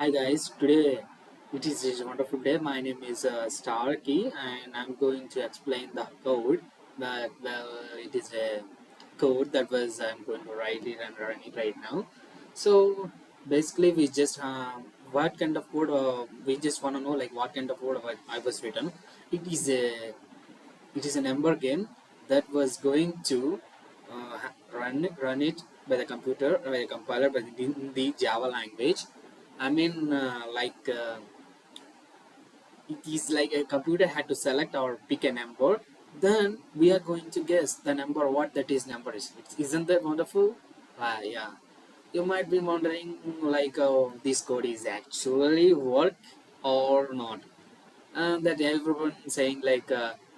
Hi guys, today it is a wonderful day. My name is Starkey and I'm going to explain the code. But well, it is a code that was I'm going to write it and run it right now. So basically, we just what kind of code we just want to know like what kind of code I was written. It is a it is a number game that was going to run it by the computer by the compiler by the Java language. I mean, it is like a computer had to select or pick a number. Then we are going to guess the number, what that is number is. Isn't that wonderful? Yeah. You might be wondering, like, this code is actually work or not, and that everyone saying like,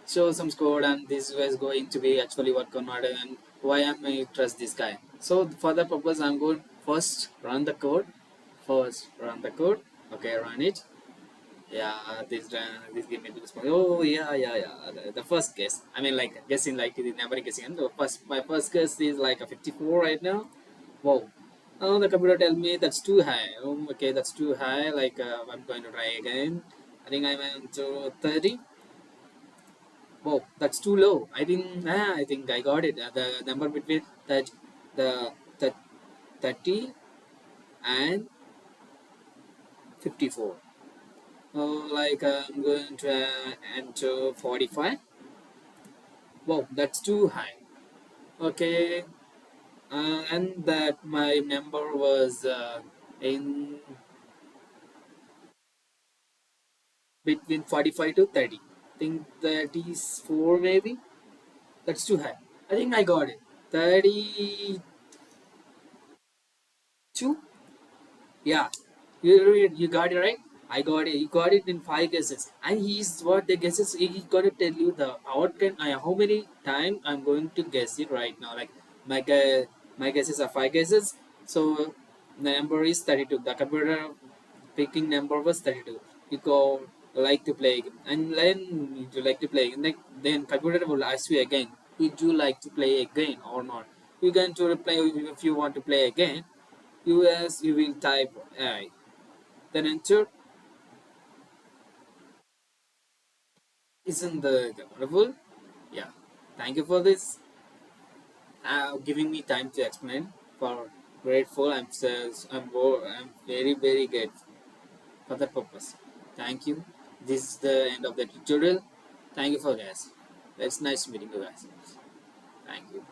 show some code and this was going to be actually work or not, and why am I trust this guy? So for the purpose, I'm going first run the code. First run the code. Okay, run it. Yeah, this give me the response. Oh yeah. The first guess. I mean, like guessing, like the number guessing. And my first guess is like a 54 right now. Wow. Oh, the computer tell me that's too high. Okay, that's too high. Like I'm going to try again. I think I went to 30. Wow, that's too low. I think I got it. The number between the 30 and 54. Oh, like I'm going to enter 45. Wow, that's too high. Okay, and that my number was in between 45 to 30. I think that is 4 maybe. That's too high. I think I got it. 32. Yeah, you got it right. I got it. You got it in 5 guesses, and he's what the guesses. He's gonna tell you the how many time I'm going to guess it right now. Like my my guesses are 5 guesses, so the number is 32. The computer picking number was 32. You go like to play, and then you like to play, and then computer will ask you again. Would you like to play again or not? You can to reply if you want to play again. You will type I. Then enter. Isn't the wonderful? Yeah. Thank you for this. Giving me time to explain. For grateful. I'm very grateful for that purpose. Thank you. This is the end of the tutorial. Thank you for guys. It's nice meeting you guys. Thank you.